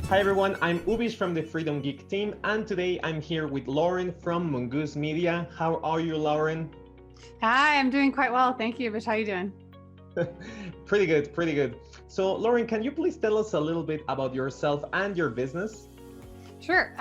Hi everyone, I'm Ubis from the Freedom Geek team, and today I'm here with Lauren from Mongoose Media. How are you, Lauren? Hi, I'm doing quite well. Thank you, Vish. How are you doing? Pretty good, pretty good. So Lauren, can you please tell us a little bit about yourself and your business? Sure.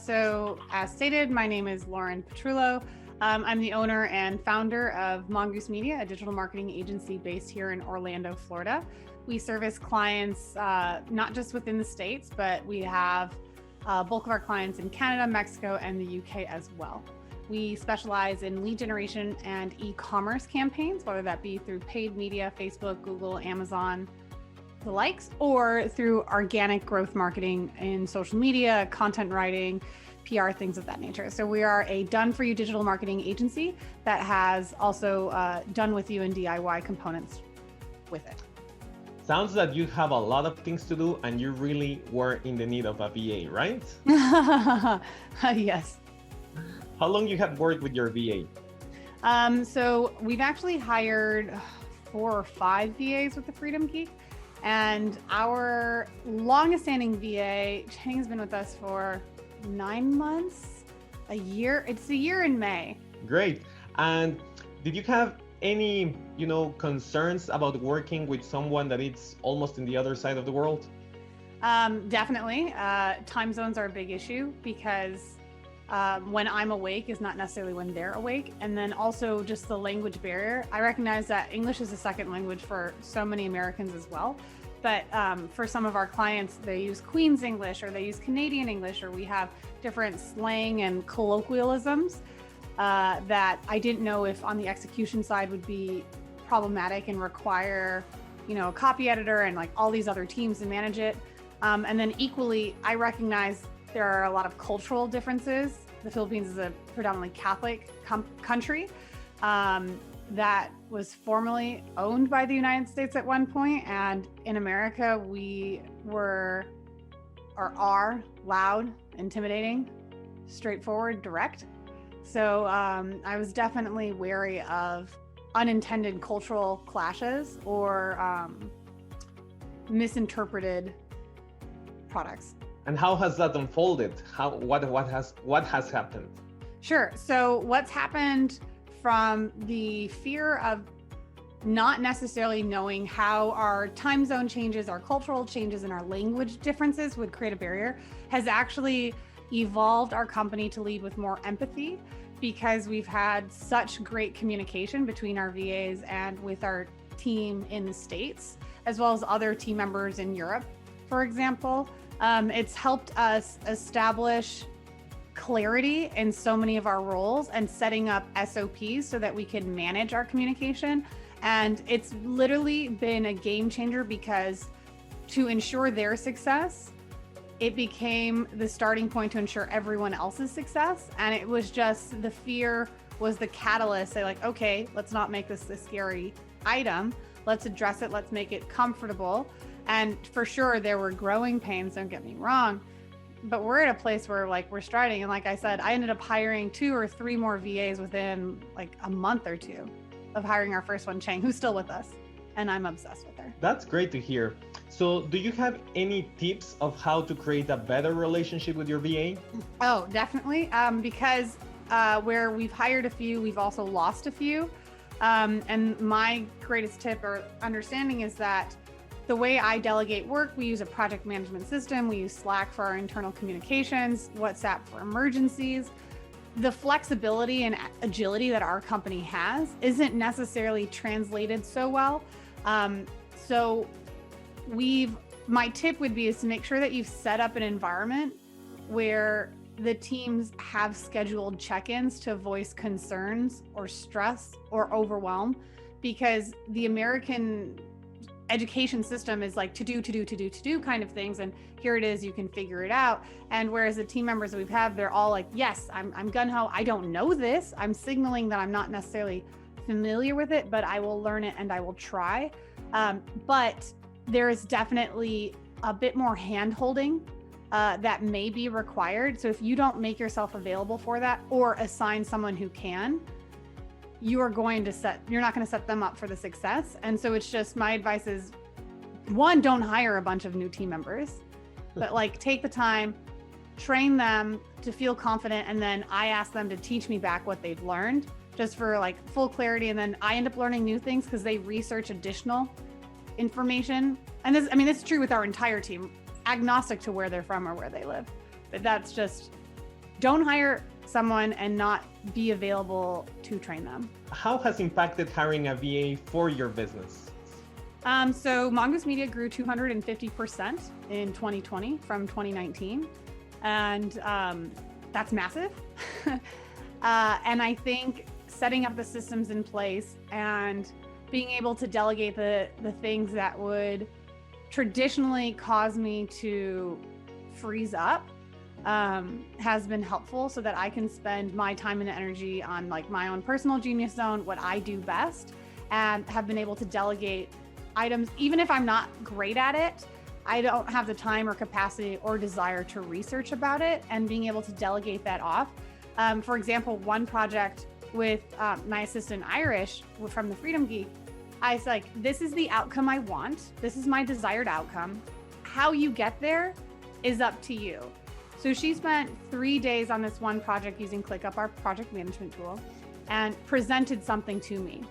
So as stated, my name is Lauren Petrullo. I'm the owner and founder of Mongoose Media, a digital marketing agency based here in Orlando, Florida. We service clients not just within the States, but we have a bulk of our clients in Canada, Mexico, and the UK as well. We specialize in lead generation and e-commerce campaigns, whether that be through paid media, Facebook, Google, Amazon, the likes, or through organic growth marketing in social media, content writing, PR, things of that nature. So we are a done-for-you digital marketing agency that has also done with you and DIY components with it. Sounds that you have a lot of things to do and you really were in the need of a VA, right? Yes. How long you have worked with your VA? So we've actually hired 4 or 5 VAs with the Freedom Geek. And our longest standing VA, Chang's been with us for 9 months, a year. It's a year in May. Great. And did you have any, concerns about working with someone that is almost in the other side of the world? Definitely. Time zones are a big issue because when I'm awake is not necessarily when they're awake. And then also just the language barrier. I recognize that English is a second language for so many Americans as well. But for some of our clients, they use Queen's English or they use Canadian English, or we have different slang and colloquialisms that I didn't know if on the execution side would be problematic and require, a copy editor and like all these other teams to manage it. And then equally, I recognize there are a lot of cultural differences. The Philippines is a predominantly Catholic country that was formerly owned by the United States at one point. And in America, we are loud, intimidating, straightforward, direct. So I was definitely wary of unintended cultural clashes or misinterpreted products. And how has that unfolded? What has happened? Sure. So what's happened from the fear of not necessarily knowing how our time zone changes, our cultural changes, and our language differences would create a barrier has actually evolved our company to lead with more empathy, because we've had such great communication between our VAs and with our team in the States, as well as other team members in Europe, for example. It's helped us establish clarity in so many of our roles and setting up SOPs so that we can manage our communication. And it's literally been a game changer, because to ensure their success, it became the starting point to ensure everyone else's success. And it was just, the fear was the catalyst. Say like, okay, let's not make this a scary item. Let's address it. Let's make it comfortable. And for sure, there were growing pains, don't get me wrong, but we're at a place where we're striding. And like I said, I ended up hiring 2 or 3 more VAs within like a month or 2 of hiring our first one, Chang, who's still with us. And I'm obsessed with her. That's great to hear. So do you have any tips of how to create a better relationship with your VA? Oh, definitely. Because where we've hired a few, we've also lost a few. And my greatest tip or understanding is that the way I delegate work, we use a project management system. We use Slack for our internal communications, WhatsApp for emergencies. The flexibility and agility that our company has isn't necessarily translated so well. So my tip would be is to make sure that you've set up an environment where the teams have scheduled check-ins to voice concerns or stress or overwhelm, because the American education system is like to do kind of things. And here it is, you can figure it out. And whereas the team members that we've had, they're all like, yes, I'm gung-ho. I don't know this. I'm signaling that I'm not necessarily familiar with it, but I will learn it and I will try. But there is definitely a bit more hand-holding that may be required. So if you don't make yourself available for that or assign someone who can, you're not going to set them up for the success. And so it's just, my advice is, 1, don't hire a bunch of new team members. but like take the time, train them to feel confident, and then I ask them to teach me back what they've learned, just for like full clarity. And then I end up learning new things because they research additional information. And this, I mean, this is true with our entire team, agnostic to where they're from or where they live. But that's just, don't hire someone and not be available to train them. How has impacted hiring a VA for your business? So Mongoose Media grew 250% in 2020 from 2019. And that's massive. And I think setting up the systems in place and being able to delegate the things that would traditionally cause me to freeze up has been helpful, so that I can spend my time and energy on like my own personal genius zone, what I do best, and have been able to delegate items. Even if I'm not great at it, I don't have the time or capacity or desire to research about it, and being able to delegate that off. For example, one project with my assistant Irish from the Freedom Geek, I was like, this is the outcome I want. This is my desired outcome. How you get there is up to you. So she spent 3 days on this one project using ClickUp, our project management tool, and presented something to me.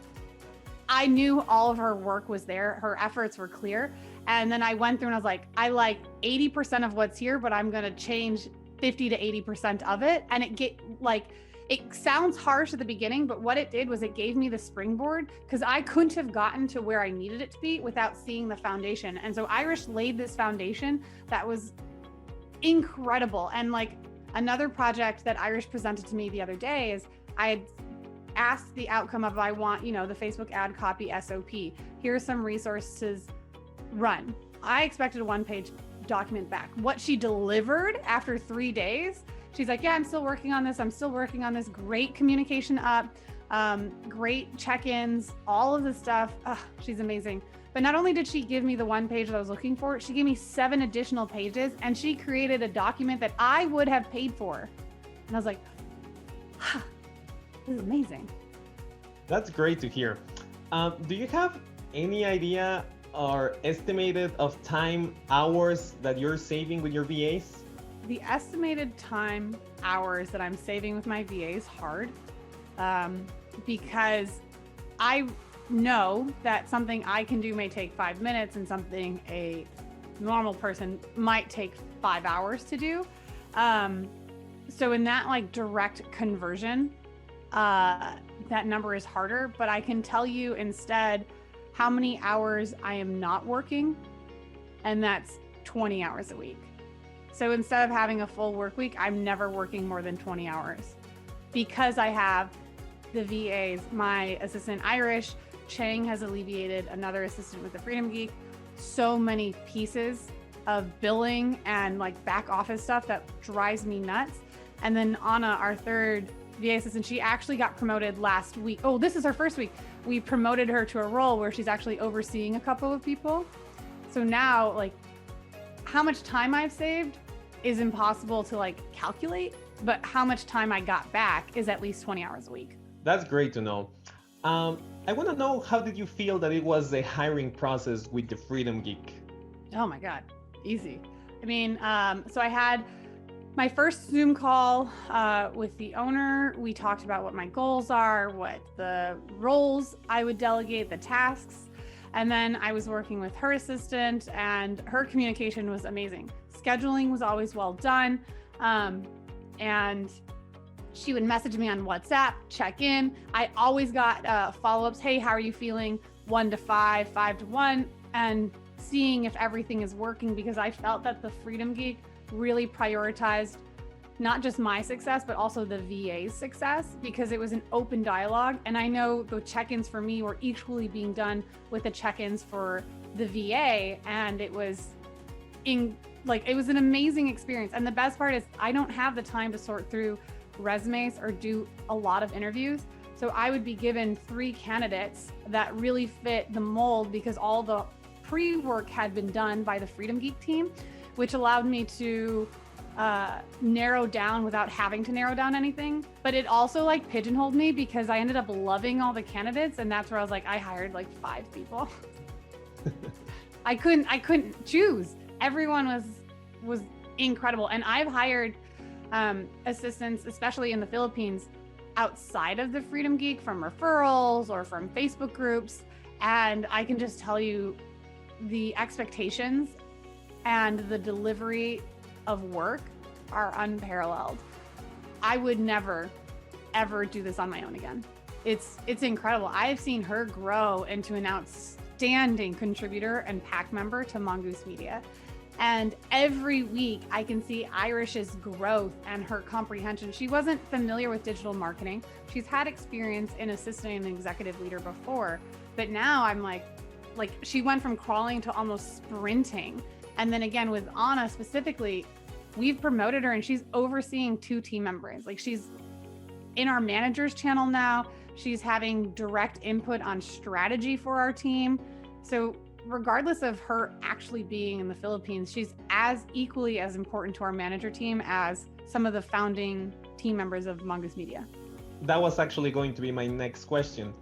I knew all of her work was there. Her efforts were clear. And then I went through and I was like, I like 80% of what's here, but I'm going to change 50 to 80% of it. And it sounds harsh at the beginning, but what it did was it gave me the springboard, because I couldn't have gotten to where I needed it to be without seeing the foundation. And so Irish laid this foundation that was incredible. And like another project that Irish presented to me the other day is I had asked the outcome of, I want, the Facebook ad copy SOP. Here's some resources, run. I expected a one-page document back. What she delivered after 3 days, she's like, yeah, I'm still working on this. I'm still working on this. Great communication up, great check-ins, all of the stuff. She's amazing. But not only did she give me the one page that I was looking for, she gave me 7 additional pages, and she created a document that I would have paid for. And I was like, this is amazing. That's great to hear. Do you have any idea or estimated of time hours that you're saving with your VAs? The estimated time hours that I'm saving with my VA is hard, because I know that something I can do may take 5 minutes and something a normal person might take 5 hours to do. So in that like direct conversion, that number is harder, but I can tell you instead how many hours I am not working, and that's 20 hours a week. So instead of having a full work week, I'm never working more than 20 hours because I have the VAs. My assistant Irish, Chang, has alleviated, another assistant with the Freedom Geek, so many pieces of billing and like back office stuff that drives me nuts. And then Anna, our third VA assistant, she actually got promoted last week. Oh, this is her first week. We promoted her to a role where she's actually overseeing a couple of people. So now, like, how much time I've saved is impossible to like calculate, but how much time I got back is at least 20 hours a week. That's great to know. I want to know, how did you feel that it was the hiring process with the Freedom Geek? Oh my God, easy. I mean, so I had my first Zoom call with the owner. We talked about what my goals are, what the roles I would delegate, the tasks. And then I was working with her assistant, and her communication was amazing. Scheduling was always well done. And she would message me on WhatsApp, check in. I always got follow-ups. Hey, how are you feeling? 1 to 5, 5 to 1, and seeing if everything is working, because I felt that the Freedom Geek really prioritized not just my success, but also the VA's success, because it was an open dialogue. And I know the check-ins for me were equally being done with the check-ins for the VA. And it was it was an amazing experience. And the best part is I don't have the time to sort through resumes or do a lot of interviews. So I would be given 3 candidates that really fit the mold, because all the pre-work had been done by the Freedom Geek team, which allowed me to narrow down without having to narrow down anything. But it also like pigeonholed me, because I ended up loving all the candidates, and that's where I was like, I hired like 5 people. I couldn't choose. Everyone was was incredible. And I've hired assistants, especially in the Philippines, outside of the Freedom Geek from referrals or from Facebook groups. And I can just tell you the expectations and the delivery of work are unparalleled. I would never, ever do this on my own again. It's incredible. I've seen her grow into an outstanding contributor and PAC member to Mongoose Media. And every week I can see Irish's growth and her comprehension. She wasn't familiar with digital marketing. She's had experience in assisting an executive leader before, but now I'm like she went from crawling to almost sprinting. And then again, with Anna specifically, we've promoted her and she's overseeing 2 team members. Like, she's in our managers channel now. She's having direct input on strategy for our team. So regardless of her actually being in the Philippines, she's as equally as important to our manager team as some of the founding team members of Mongoose Media. That was actually going to be my next question.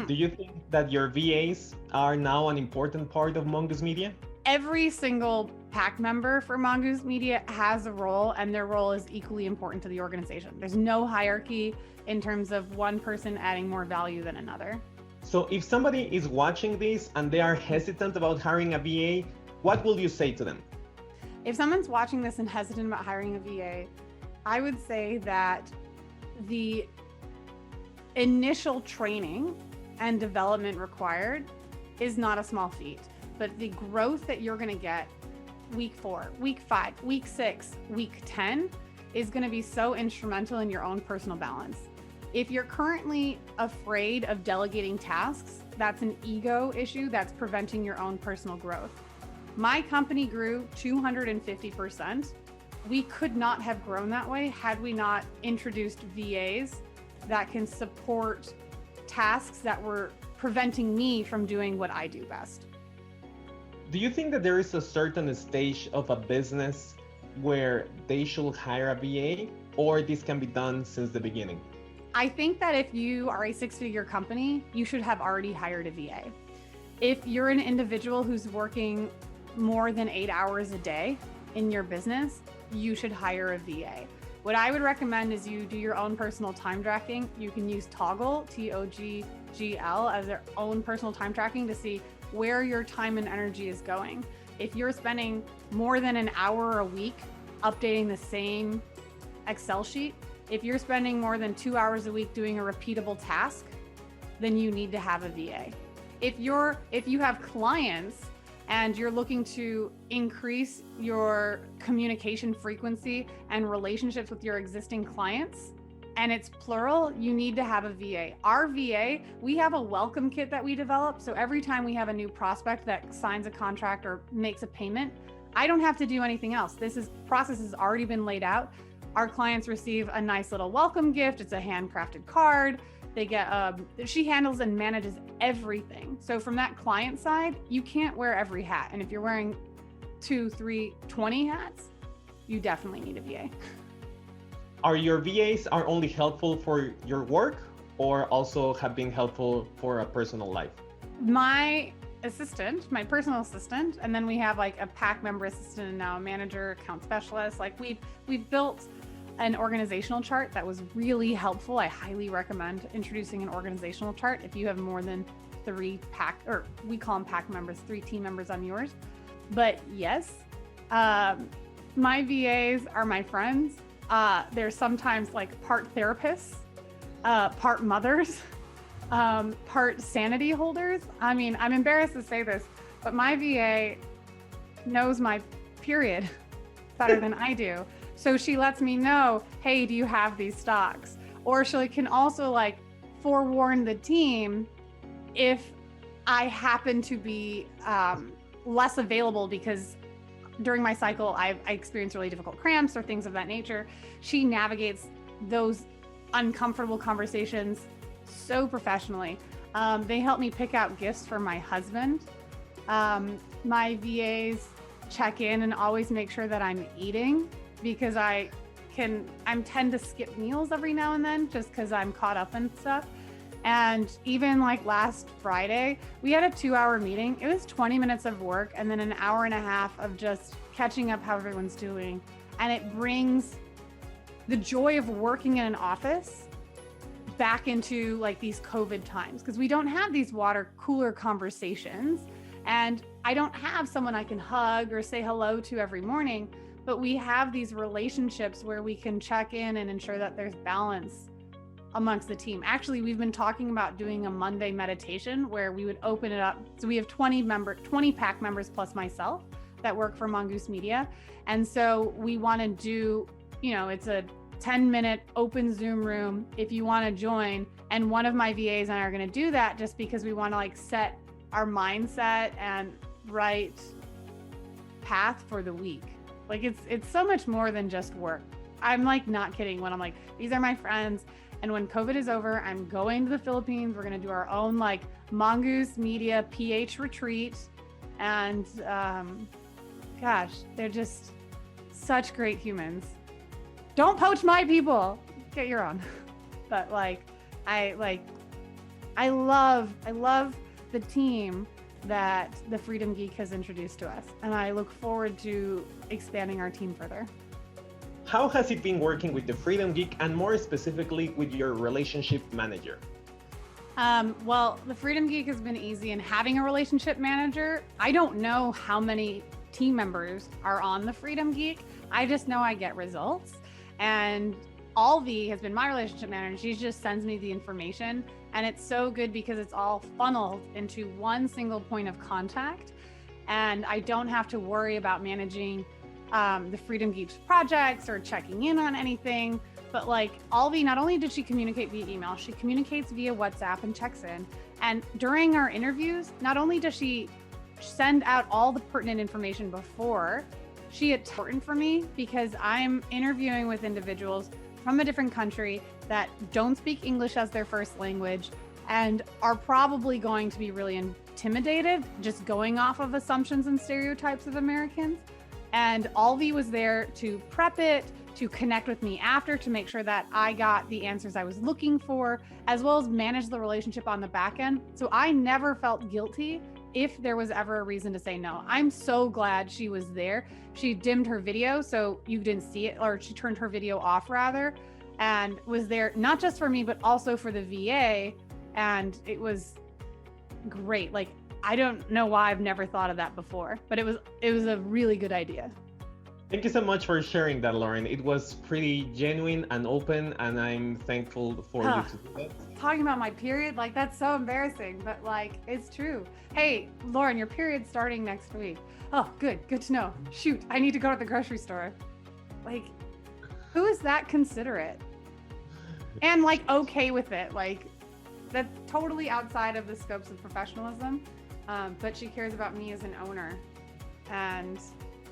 Do you think that your VAs are now an important part of Mongoose Media? Every single PAC member for Mongoose Media has a role, and their role is equally important to the organization. There's no hierarchy in terms of one person adding more value than another. So if somebody is watching this and they are hesitant about hiring a VA, what will you say to them? If someone's watching this and hesitant about hiring a VA, I would say that the initial training and development required is not a small feat, but the growth that you're going to get week 4, week 5, week 6, week 10 is going to be so instrumental in your own personal balance. If you're currently afraid of delegating tasks, that's an ego issue that's preventing your own personal growth. My company grew 250%. We could not have grown that way had we not introduced VAs that can support tasks that were preventing me from doing what I do best. Do you think that there is a certain stage of a business where they should hire a VA, or this can be done since the beginning? I think that if you are a 6-figure company, you should have already hired a VA. If you're an individual who's working more than 8 hours a day in your business, you should hire a VA. What I would recommend is you do your own personal time tracking. You can use Toggle, T-O-G-G-L, as their own personal time tracking to see where your time and energy is going. If you're spending more than an hour a week updating the same Excel sheet, if you're spending more than 2 hours a week doing a repeatable task, then you need to have a VA. If you have clients and you're looking to increase your communication frequency and relationships with your existing clients, and it's plural, you need to have a VA. Our VA, we have a welcome kit that we develop. So every time we have a new prospect that signs a contract or makes a payment, I don't have to do anything else. Process has already been laid out. Our clients receive a nice little welcome gift. It's a handcrafted card. They get, she handles and manages everything. So from that client side, you can't wear every hat. And if you're wearing 2, 3, 20 hats, you definitely need a VA. Are your VAs are only helpful for your work, or also have been helpful for a personal life? My assistant, my personal assistant, and then we have like a PAC member assistant and now a manager, account specialist. Like we've built an organizational chart that was really helpful. I highly recommend introducing an organizational chart if you have more than 3 PAC, or we call them PAC members, 3 team members on yours. But yes, my VAs are my friends. They're sometimes like part therapists, part mothers, part sanity holders. I mean, I'm embarrassed to say this, but my VA knows my period better than I do. So she lets me know, hey, do you have these stocks? Or she can also like forewarn the team if I happen to be less available because during my cycle, I experience really difficult cramps or things of that nature. She navigates those uncomfortable conversations so professionally. They help me pick out gifts for my husband. My VAs check in and always make sure that I'm eating, because I tend to skip meals every now and then just because I'm caught up in stuff. And even like last Friday, we had a 2-hour meeting. It was 20 minutes of work and then an hour and a half of just catching up how everyone's doing. And it brings the joy of working in an office back into like these COVID times, because we don't have these water cooler conversations. And I don't have someone I can hug or say hello to every morning, but we have these relationships where we can check in and ensure that there's balance amongst the team. Actually, we've been talking about doing a Monday meditation where we would open it up. So we have 20 PAC members plus myself that work for Mongoose Media. And so we want to do, it's a 10-minute open Zoom room if you want to join. And one of my VAs and I are going to do that just because we want to like set our mindset and right path for the week. Like it's so much more than just work. I'm like not kidding when I'm like, these are my friends. And when COVID is over, I'm going to the Philippines. We're going to do our own like Mongoose Media PH retreat. And gosh, they're just such great humans. Don't poach my people. Get your own. But like, I love the team that the Freedom Geek has introduced to us. And I look forward to expanding our team further. How has it been working with the Freedom Geek and more specifically with your relationship manager? Well, the Freedom Geek has been easy, and having a relationship manager, I don't know how many team members are on the Freedom Geek. I just know I get results. And Alvi has been my relationship manager. She just sends me the information, and it's so good because it's all funneled into one single point of contact. And I don't have to worry about managing the Freedom Geek's projects or checking in on anything. But like Alvi, not only did she communicate via email, she communicates via WhatsApp and checks in. And during our interviews, not only does she send out all the pertinent information before, she is important for me because I'm interviewing with individuals from a different country that don't speak English as their first language and are probably going to be really intimidated just going off of assumptions and stereotypes of Americans. And Alvi was there to prep it, to connect with me after, to make sure that I got the answers I was looking for, as well as manage the relationship on the back end. So I never felt guilty if there was ever a reason to say no. I'm so glad she was there. She dimmed her video so you didn't see it, or she turned her video off rather, and was there not just for me, but also for the VA. And it was great. Like, I don't know why I've never thought of that before, but it was a really good idea. Thank you so much for sharing that, Lauren. It was pretty genuine and open, and I'm thankful for you to do that. Talking about my period, like that's so embarrassing, but like it's true. Hey, Lauren, your period's starting next week. Oh, good to know. Shoot, I need to go to the grocery store. Like, who is that considerate? And like okay with it, like that's totally outside of the scopes of professionalism. But she cares about me as an owner. And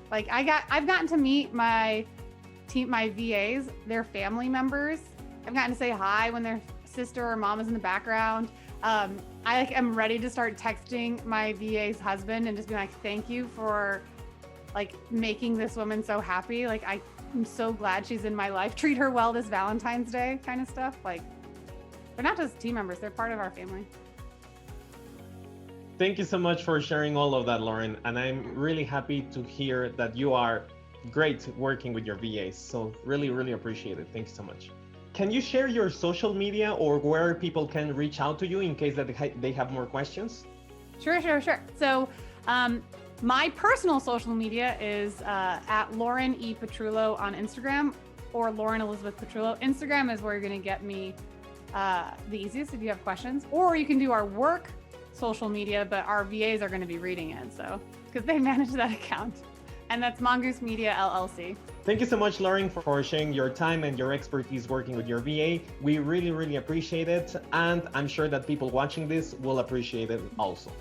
like I've gotten to meet my team, my VAs, their family members. I've gotten to say hi when their sister or mom is in the background. I like am ready to start texting my VA's husband and just be like, thank you for like making this woman so happy. Like I'm so glad she's in my life. Treat her well this Valentine's Day kind of stuff. Like they're not just team members, they're part of our family. Thank you so much for sharing all of that, Lauren. And I'm really happy to hear that you are great working with your VAs. So really, really appreciate it. Thank you so much. Can you share your social media or where people can reach out to you in case that they have more questions? Sure. So my personal social media is at Lauren E. Petrullo on Instagram, or Lauren Elizabeth Petrullo. Instagram is where you're going to get me the easiest if you have questions, or you can do our work social media, but our VAs are going to be reading it, so because they manage that account, and that's Mongoose Media LLC. Thank you so much, Lauren, for sharing your time and your expertise working with your VA. We really, really appreciate it, and I'm sure that people watching this will appreciate it also.